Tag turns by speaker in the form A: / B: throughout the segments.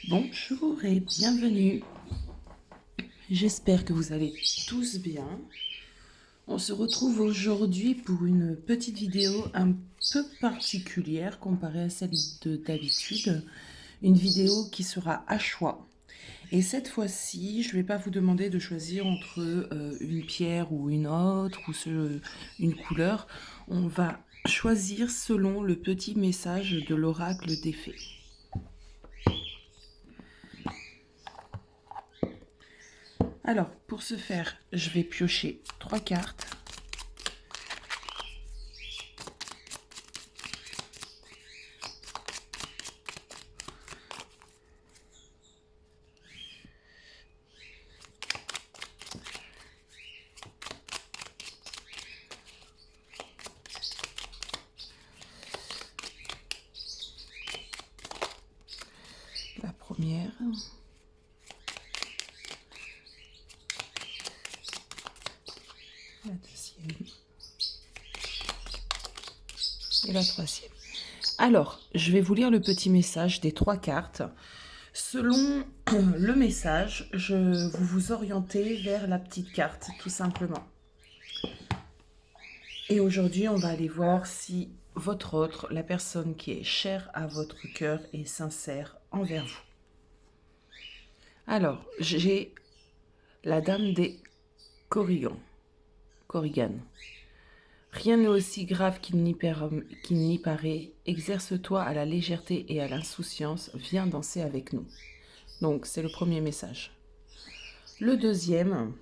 A: Bonjour et bienvenue. J'espère que vous allez tous bien. On se retrouve aujourd'hui pour une petite vidéo un peu particulière comparée à celle de d'habitude. Une vidéo qui sera à choix. Et cette fois-ci, je ne vais pas vous demander de choisir entre une pierre ou une autre ou une couleur. On va choisir selon le petit message de l'oracle des fées. Alors, pour ce faire, je vais piocher 3 cartes. La première. La deuxième. Et la troisième. Alors, je vais vous lire le petit message des 3 cartes. Selon le message, vous vous orientez vers la petite carte, tout simplement. Et aujourd'hui, on va aller voir si votre autre, la personne qui est chère à votre cœur, est sincère envers vous. Alors, j'ai la dame des Corrigans. Rien n'est aussi grave qu'il n'y paraît. Exerce-toi à la légèreté et à l'insouciance. Viens danser avec nous. Donc, c'est le premier message. Le deuxième,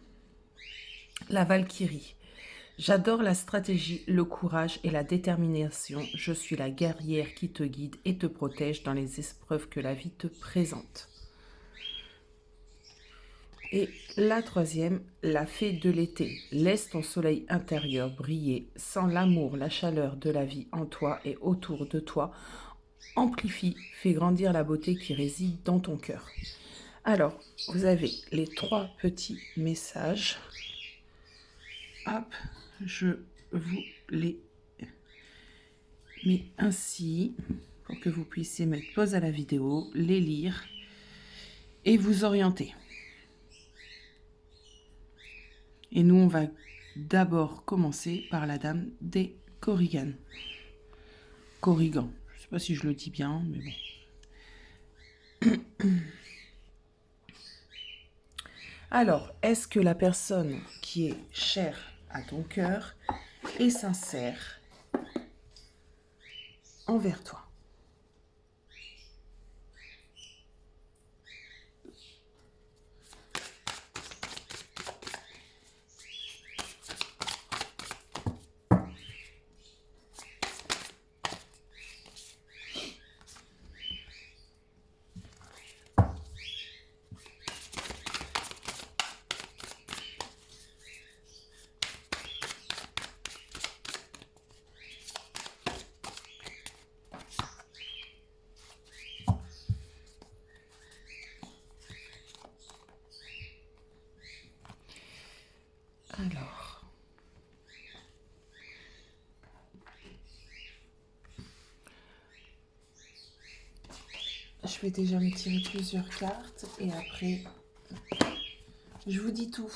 A: la Valkyrie. J'adore la stratégie, le courage et la détermination. Je suis la guerrière qui te guide et te protège dans les épreuves que la vie te présente. Et la troisième, la fée de l'été. Laisse ton soleil intérieur briller. Sans l'amour, la chaleur de la vie en toi et autour de toi. Amplifie, fais grandir la beauté qui réside dans ton cœur. Alors, vous avez les 3 petits messages. Hop, je vous les mets ainsi pour que vous puissiez mettre pause à la vidéo, les lire et vous orienter. Et nous, on va d'abord commencer par la dame des Corrigans. Corrigan. Je ne sais pas si je le dis bien, mais bon. Alors, est-ce que la personne qui est chère à ton cœur est sincère envers toi? Alors, je vais déjà me tirer plusieurs cartes et après, je vous dis tout.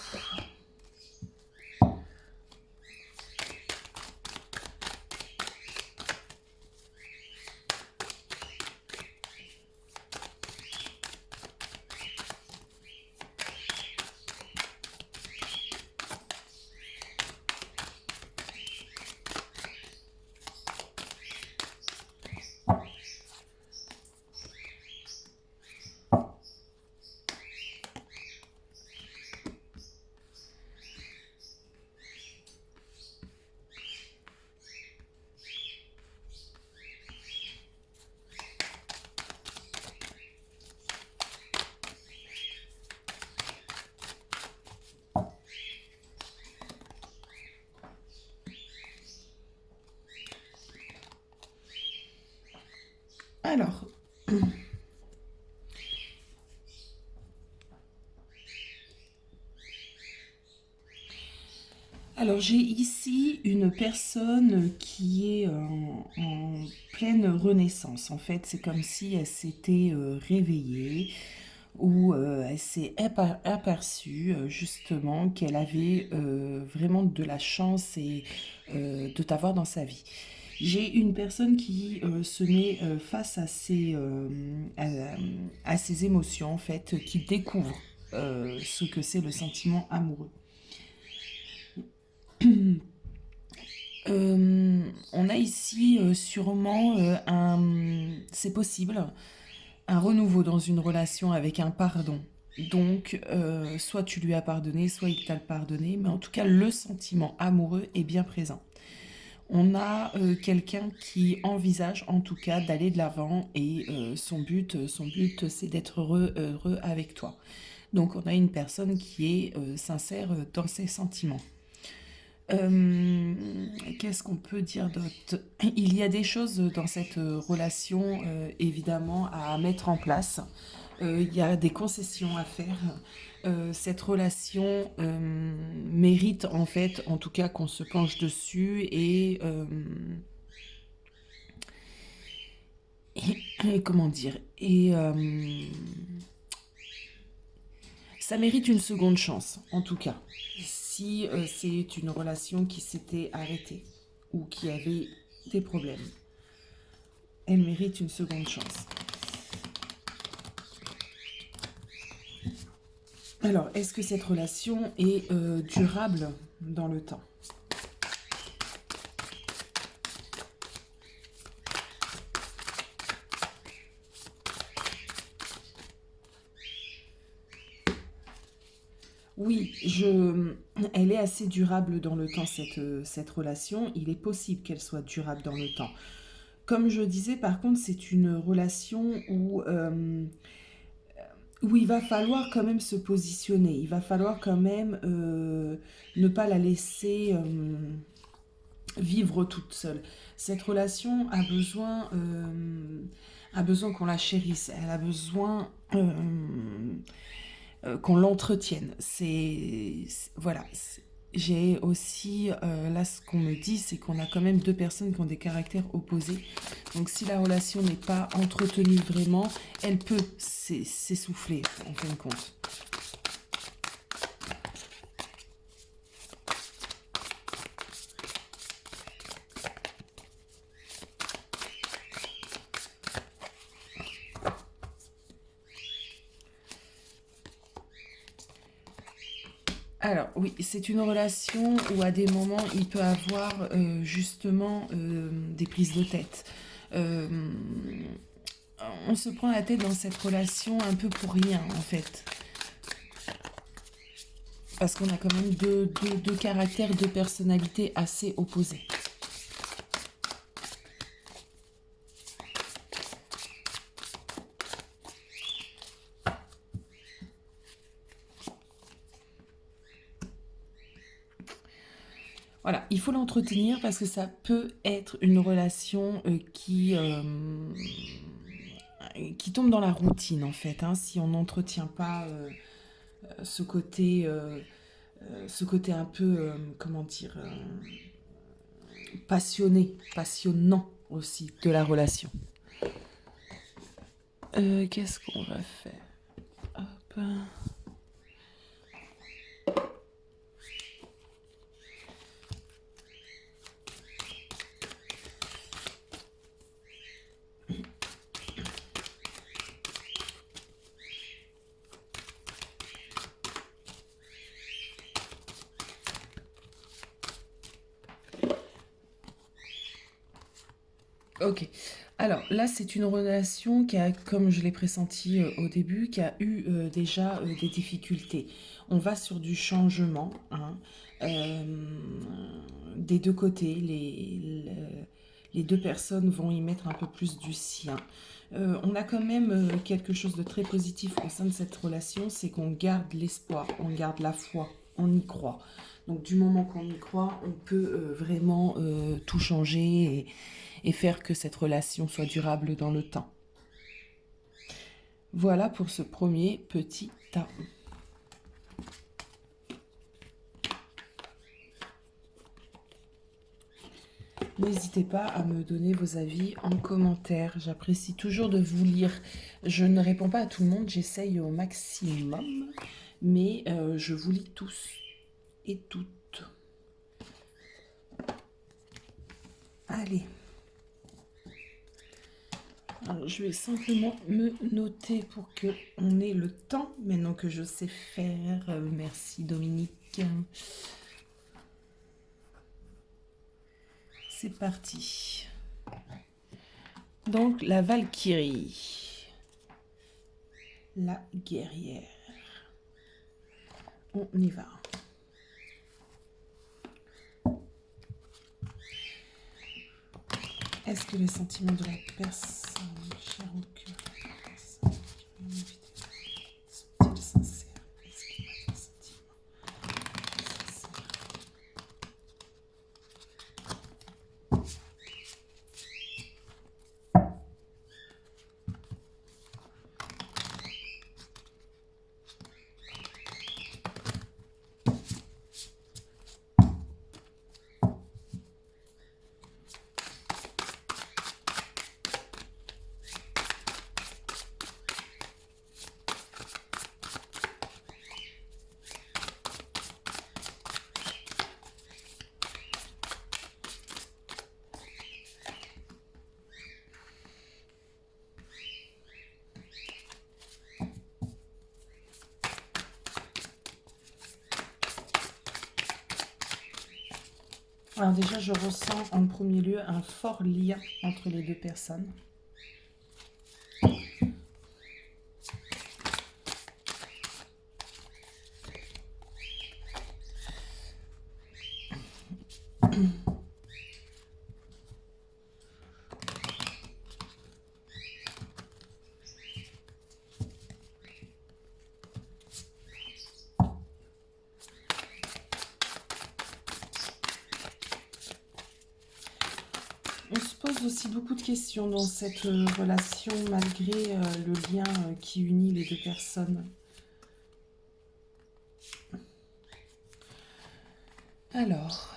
A: Alors, Alors, j'ai ici une personne qui est en pleine renaissance. En fait, c'est comme si elle s'était réveillée ou elle s'est aperçue justement qu'elle avait vraiment de la chance et de t'avoir dans sa vie. J'ai une personne qui se met face à ses émotions, en fait, qui découvre ce que c'est le sentiment amoureux. On a ici sûrement c'est possible, un renouveau dans une relation avec un pardon. Donc, soit tu lui as pardonné, soit il t'a pardonné, mais en tout cas, le sentiment amoureux est bien présent. On a quelqu'un qui envisage en tout cas d'aller de l'avant et son but c'est d'être heureux avec toi. Donc, on a une personne qui est sincère dans ses sentiments. Euh, Qu'est-ce qu'on peut dire d'autre? Il y a des choses dans cette relation, évidemment, à mettre en place. Il y a des concessions à faire. Cette relation mérite, en fait, en tout cas, qu'on se penche dessus et comment dire? Ça mérite une seconde chance, en tout cas. Si c'est une relation qui s'était arrêtée ou qui avait des problèmes, elle mérite une seconde chance. Alors, est-ce que cette relation est durable dans le temps? Oui, elle est assez durable dans le temps, cette relation. Il est possible qu'elle soit durable dans le temps. Comme je disais, par contre, c'est une relation où il va falloir quand même se positionner. Il va falloir quand même ne pas la laisser vivre toute seule. Cette relation a besoin qu'on la chérisse. Elle a besoin qu'on l'entretienne. Voilà. J'ai aussi, là, ce qu'on me dit, c'est qu'on a quand même deux personnes qui ont des caractères opposés. Donc, si la relation n'est pas entretenue vraiment, elle peut s'essouffler, en fin de compte. Alors, oui, c'est une relation où à des moments, il peut avoir justement des prises de tête. Euh, on se prend la tête dans cette relation un peu pour rien, en fait. Parce qu'on a quand même deux caractères, deux personnalités assez opposées. Voilà, il faut l'entretenir parce que ça peut être une relation qui tombe dans la routine en fait, hein, si on n'entretient pas ce côté un peu, comment dire, passionnant aussi de la relation. Qu'est-ce qu'on va faire? Hop. Ok. Alors là, c'est une relation qui a, comme je l'ai pressenti au début, qui a eu déjà des difficultés. On va sur du changement, hein, euh, des deux côtés. Les deux personnes vont y mettre un peu plus du sien. On a quand même quelque chose de très positif au sein de cette relation, c'est qu'on garde l'espoir, on garde la foi, on y croit. Donc du moment qu'on y croit, on peut vraiment tout changer et faire que cette relation soit durable dans le temps. Voilà pour ce premier petit tas. N'hésitez pas à me donner vos avis en commentaire. J'apprécie toujours de vous lire. Je ne réponds pas à tout le monde, j'essaye au maximum, mais je vous lis tous et toutes. Allez. Alors, je vais simplement me noter pour que on ait le temps, maintenant que je sais faire. Merci Dominique. C'est parti. Donc, la Valkyrie. La guerrière. On y va. Est-ce que les sentiments de la personne chère au cœur sont-ils sincères? Est-ce qu'il y a des sentiments sincères? Alors déjà, je ressens en premier lieu un fort lien entre les deux personnes. On se pose aussi beaucoup de questions dans cette relation, malgré le lien qui unit les deux personnes. Alors,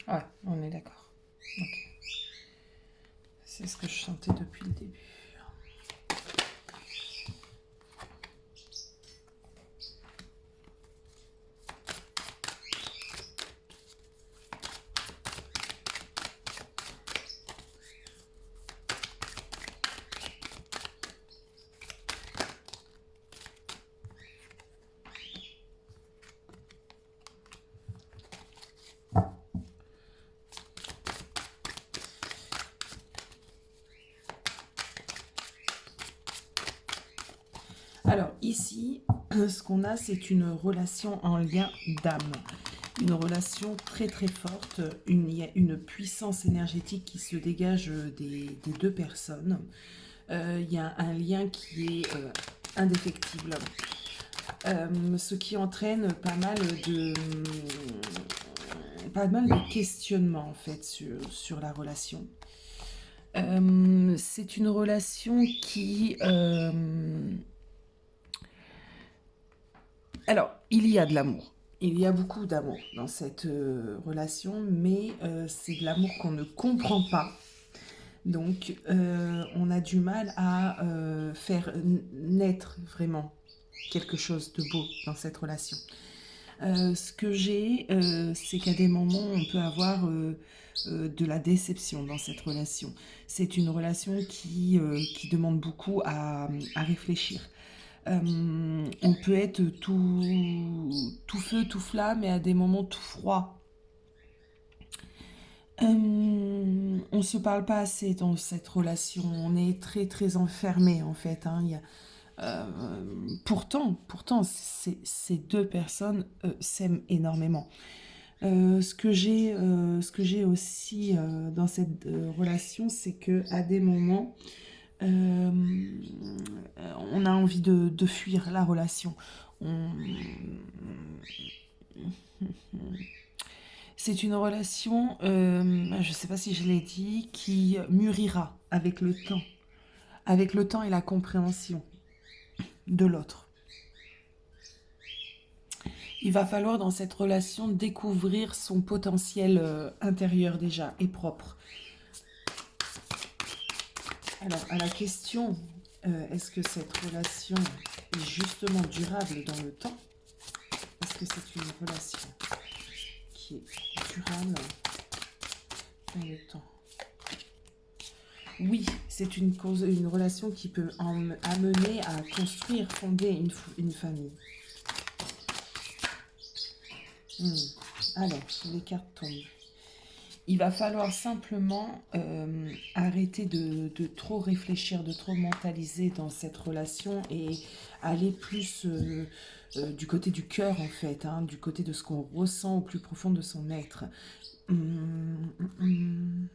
A: ouais, on est d'accord. Ok. C'est ce que je sentais depuis le début. Alors ici, ce qu'on a, c'est une relation en lien d'âme. Une relation très très forte. Il y a une puissance énergétique qui se dégage des deux personnes. Il y a un lien qui est indéfectible. Ce qui entraîne pas mal de questionnements en fait sur la relation. C'est une relation qui... Alors, il y a de l'amour. Il y a beaucoup d'amour dans cette relation, mais c'est de l'amour qu'on ne comprend pas. Donc, on a du mal à faire naître vraiment quelque chose de beau dans cette relation. Ce que j'ai, c'est qu'à des moments, on peut avoir de la déception dans cette relation. C'est une relation qui demande beaucoup à réfléchir. On peut être tout feu, tout flamme, et à des moments tout froid. On se parle pas assez dans cette relation. On est très très enfermé en fait. Hein. Pourtant, ces deux personnes s'aiment énormément. Ce que j'ai aussi dans cette relation, c'est que à des moments, Euh, on a envie de fuir la relation. On- C'est une relation, je ne sais pas si je l'ai dit, qui mûrira avec le temps et la compréhension de l'autre. Il va falloir dans cette relation découvrir son potentiel intérieur déjà et propre. Alors, à la question, est-ce que cette relation est justement durable dans le temps? Est-ce que c'est une relation qui est durable dans le temps? Oui, c'est une relation qui peut amener à construire, fonder une famille. Alors, les cartes tombent. Il va falloir simplement arrêter de trop réfléchir, de trop mentaliser dans cette relation et aller plus du côté du cœur en fait, hein, du côté de ce qu'on ressent au plus profond de son être. Hum, hum, hum.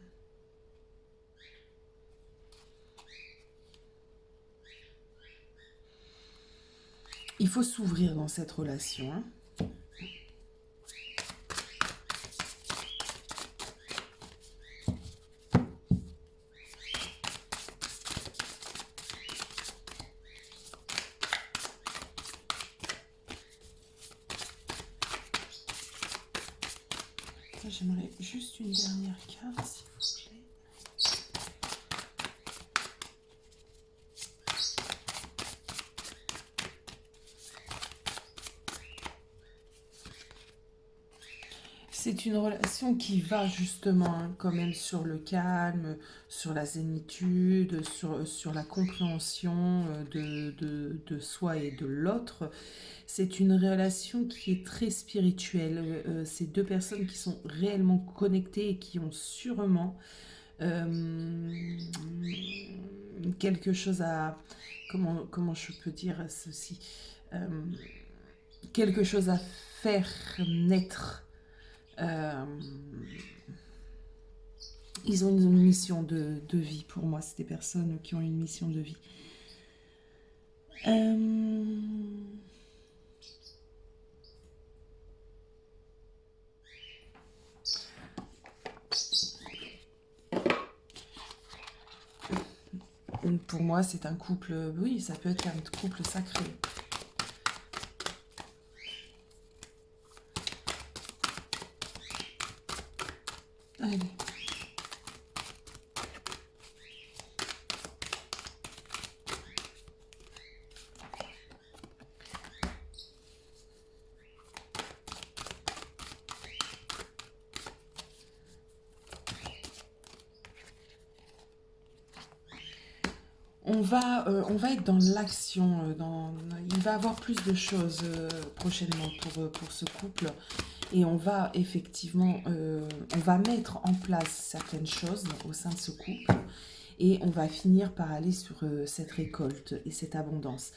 A: Il faut s'ouvrir dans cette relation, hein. J'aimerais juste une dernière carte, s'il vous plaît. C'est une relation qui va justement hein, quand même sur le calme, sur la zénitude, sur la compréhension de soi et de l'autre. C'est une relation qui est très spirituelle. C'est deux personnes qui sont réellement connectées et qui ont sûrement euh, quelque chose à... comment je peux dire ceci Euh, quelque chose à faire naître. Euh, Ils ont une mission de vie pour moi. C'est des personnes qui ont une mission de vie. Euh, pour moi, c'est un couple. Oui, ça peut être un couple sacré. Allez. On va être dans l'action. Il va y avoir plus de choses prochainement pour ce couple. Et on va effectivement, on va mettre en place certaines choses au sein de ce couple. Et on va finir par aller sur cette récolte et cette abondance.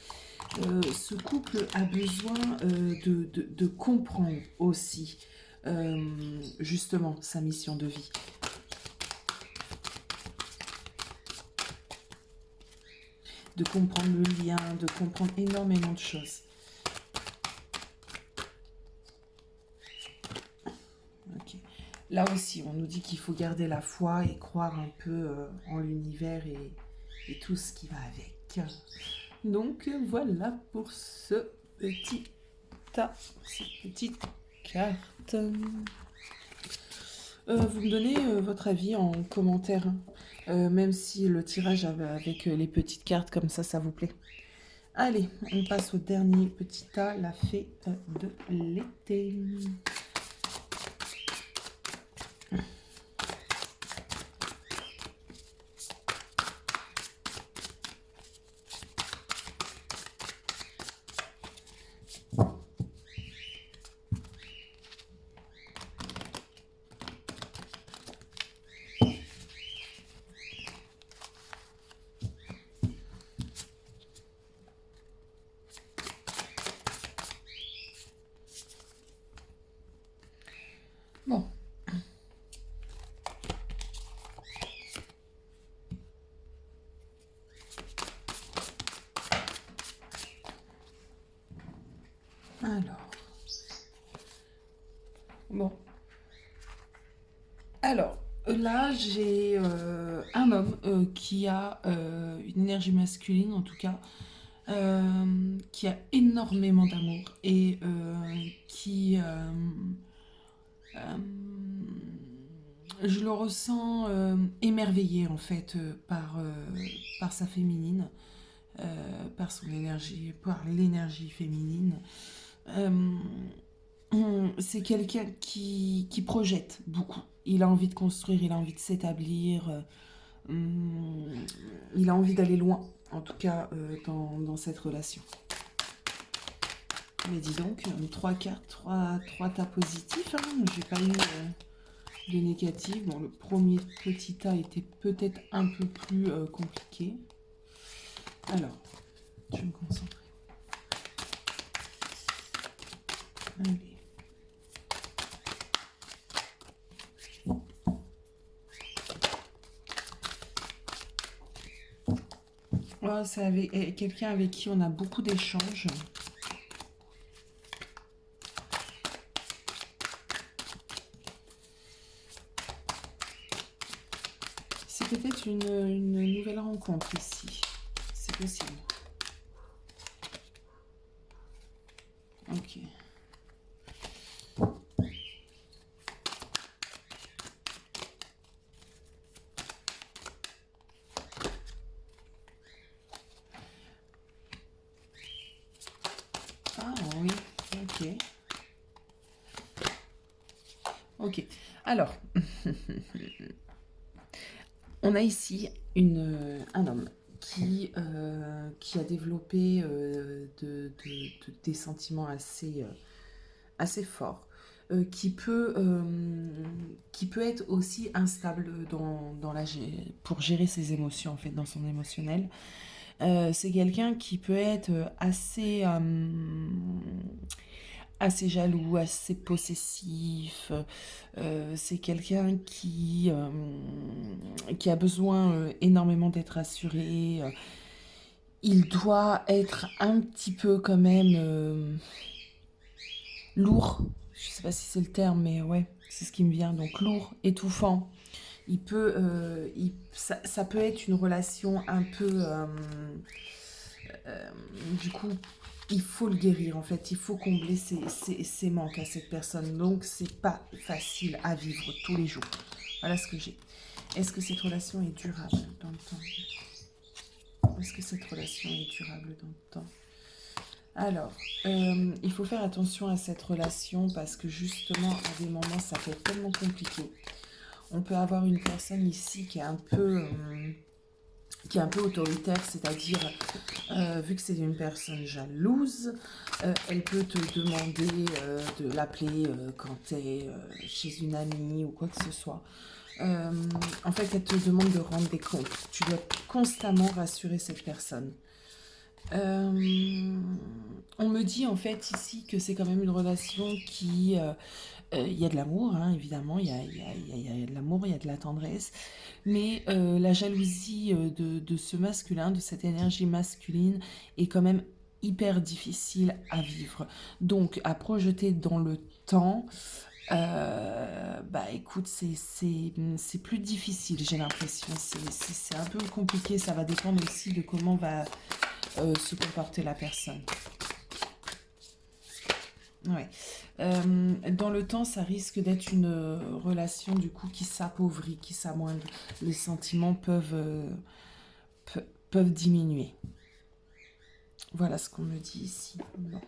A: Ce couple a besoin de comprendre aussi justement sa mission de vie. De comprendre le lien, de comprendre énormément de choses. Okay. Là aussi, on nous dit qu'il faut garder la foi et croire un peu en l'univers et tout ce qui va avec. Donc voilà pour ce petit tas, cette petite carte. Vous me donnez votre avis en commentaire, même si le tirage avec les petites cartes comme ça vous plaît. Allez, on passe au dernier petit tas, la fée de l'été. Bon. Alors, là, j'ai un homme qui a une énergie masculine, en tout cas, qui a énormément d'amour et qui, euh, je le ressens émerveillé en fait par sa féminine, par son énergie, par l'énergie féminine. Euh, c'est quelqu'un qui projette beaucoup. Il a envie de construire, il a envie de s'établir, il a envie d'aller loin, en tout cas dans cette relation. Mais dis donc, 3 cartes, 3 tas positifs, hein. J'ai pas eu de négatif. Bon, le premier petit tas était peut-être un peu plus compliqué. Alors, je vais me concentrer. Allez. Oh, c'est quelqu'un avec qui on a beaucoup d'échanges. C'est peut-être une nouvelle rencontre ici. C'est possible. Ok. Ah oui, ok. Ok. Alors, on a ici un homme qui a développé des sentiments assez forts, qui peut être aussi instable pour gérer ses émotions, en fait, dans son émotionnel. C'est quelqu'un qui peut être assez jaloux, assez possessif. C'est quelqu'un qui a besoin énormément d'être assuré. Il doit être un petit peu quand même lourd. Je sais pas si c'est le terme, mais ouais, c'est ce qui me vient. Donc lourd, étouffant. Ça peut être une relation un peu du coup, il faut le guérir en fait, il faut combler ses manques à cette personne. Donc, c'est pas facile à vivre tous les jours. Voilà ce que j'ai. Est-ce que cette relation est durable dans le temps? Est-ce que cette relation est durable dans le temps? Alors, il faut faire attention à cette relation parce que justement, à des moments, ça peut être tellement compliqué. On peut avoir une personne ici qui est un peu autoritaire, c'est-à-dire, vu que c'est une personne jalouse, elle peut te demander de l'appeler quand tu es chez une amie ou quoi que ce soit. En fait, elle te demande de rendre des comptes. Tu dois constamment rassurer cette personne. On me dit en fait ici que c'est quand même une relation qui... il y a de l'amour, hein, évidemment, il y a de l'amour, il y a de la tendresse, mais la jalousie de ce masculin, de cette énergie masculine, est quand même hyper difficile à vivre. Donc, à projeter dans le temps, bah écoute, c'est plus difficile, j'ai l'impression. C'est un peu compliqué, ça va dépendre aussi de comment va se comporter la personne. Ouais. Dans le temps, ça risque d'être une relation du coup qui s'appauvrit, qui s'amoindrit. Les sentiments peuvent diminuer. Voilà ce qu'on me dit ici. Bon.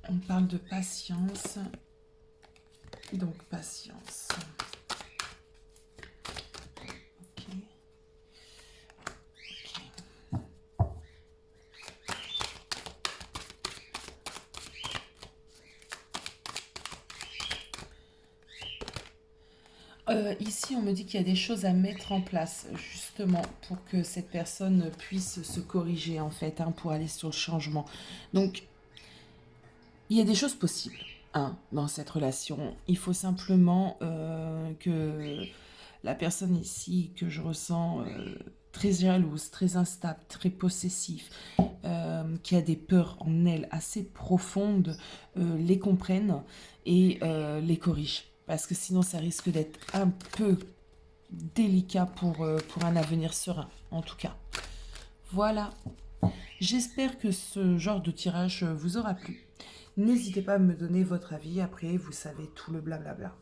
A: On parle de patience. Donc patience. Ok. Ici, on me dit qu'il y a des choses à mettre en place, justement, pour que cette personne puisse se corriger, en fait, hein, pour aller sur le changement. Donc, il y a des choses possibles. dans cette relation. Il faut simplement que la personne ici que je ressens très jalouse, très instable, très possessif, qui a des peurs en elle assez profondes, les comprenne et les corrige. Parce que sinon, ça risque d'être un peu délicat pour un avenir serein, en tout cas. Voilà. J'espère que ce genre de tirage vous aura plu. N'hésitez pas à me donner votre avis. Après, vous savez tout le blablabla.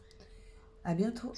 A: À bientôt.